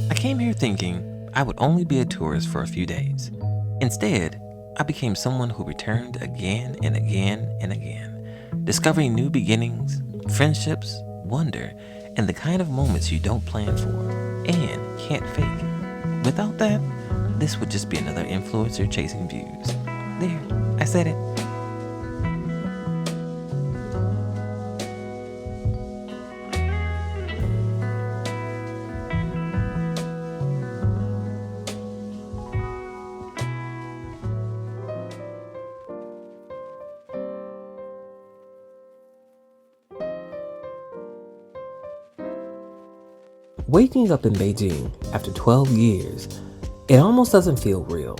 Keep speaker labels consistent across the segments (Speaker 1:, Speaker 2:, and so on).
Speaker 1: I came here thinking I would only be a tourist for a few days. Instead, I became someone who returned again and again and again, discovering new beginnings, friendships, wonder, and the kind of moments you don't plan for and can't fake. Without that, this would just be another influencer chasing views. There, I said it. Waking up in Beijing after 12 years, it almost doesn't feel real.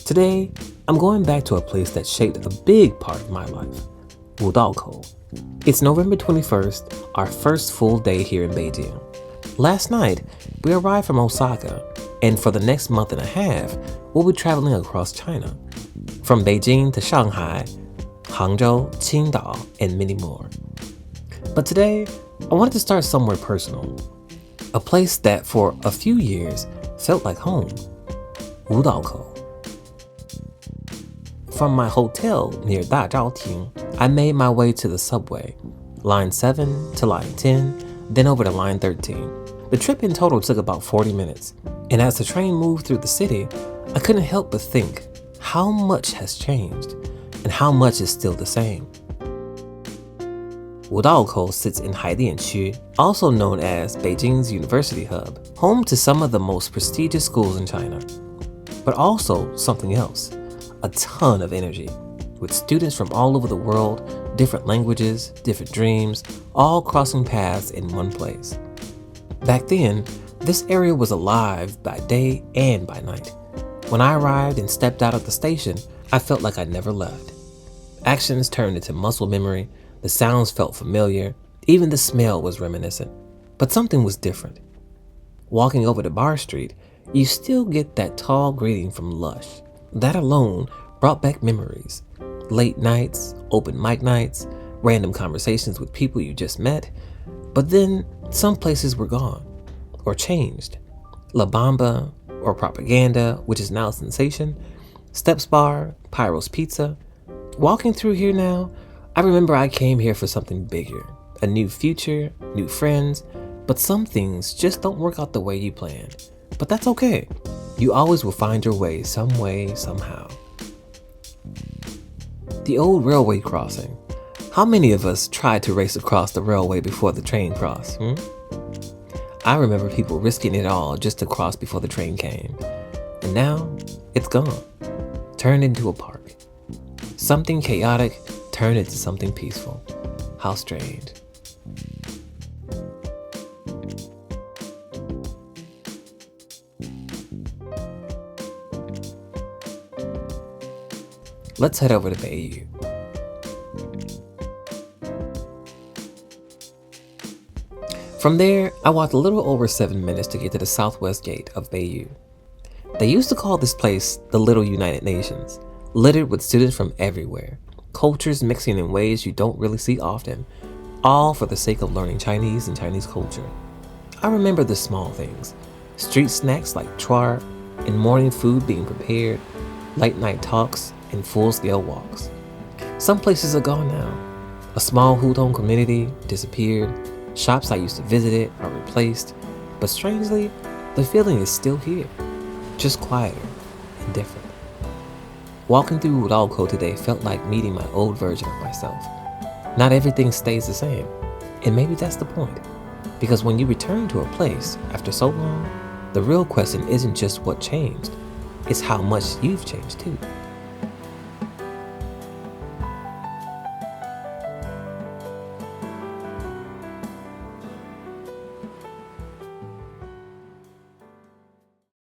Speaker 1: Today, I'm going back to a place that shaped a big part of my life, Wudaokou. It's November 21st, our first full day here in Beijing. Last night, we arrived from Osaka, and for the next month and a half, we'll be traveling across China, from Beijing to Shanghai, Hangzhou, Qingdao, and many more. But today, I wanted to start somewhere personal. A place that for a few years felt like home, Wudaokou. From my hotel near Dazhaoting, I made my way to the subway, line 7 to line 10, then over to line 13. The trip in total took about 40 minutes, and as the train moved through the city, I couldn't help but think how much has changed and how much is still the same. Wudaokou sits in Haidian, also known as Beijing's University Hub, home to some of the most prestigious schools in China. But also something else, a ton of energy, with students from all over the world, different languages, different dreams, all crossing paths in one place. Back then, this area was alive by day and by night. When I arrived and stepped out of the station, I felt like I never left. Actions turned into muscle memory. The sounds felt familiar, even the smell was reminiscent. But something was different. Walking over to Bar Street, you still get that tall greeting from Lush. That alone brought back memories. Late nights, open mic nights, random conversations with people you just met. But then some places were gone, or changed. La Bamba, or Propaganda, which is now a sensation, Stepsbar, pyropizza. Walking through here now, I remember I came here for something bigger, a new future, new friends, but some things just don't work out the way you planned. But that's okay. You always will find your way, somehow. The old railway crossing. How many of us tried to race across the railway before the train crossed? I remember people risking it all just to cross before the train came. And now, it's gone. Turned into a park. Something chaotic turned into something peaceful. How strange. Let's head over to BLCU. From there, I walked a little over 7 minutes to get to the southwest gate of BLCU. They used to call this place the Little United Nations, littered with students from everywhere, cultures mixing in ways you don't really see often, all for the sake of learning Chinese and Chinese culture. I remember the small things, street snacks like chuar, and morning food being prepared, late night talks, and full-scale walks. Some places are gone now. A small Hutong community disappeared, shops I used to visit it are replaced, but strangely, the feeling is still here, just quieter and different. Walking through Wudaokou today felt like meeting my old version of myself. Not everything stays the same, and maybe that's the point. Because when you return to a place after so long, the real question isn't just what changed, it's how much you've changed too.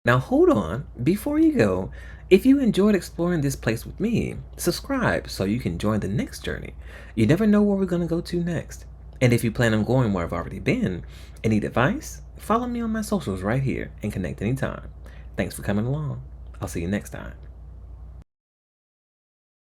Speaker 1: Now hold on, before you go, if you enjoyed exploring this place with me, subscribe so you can join the next journey. You never know where we're going to go to next. And if you plan on going where I've already been and need advice, follow me on my socials right here and connect anytime. Thanks for coming along. I'll see you next time.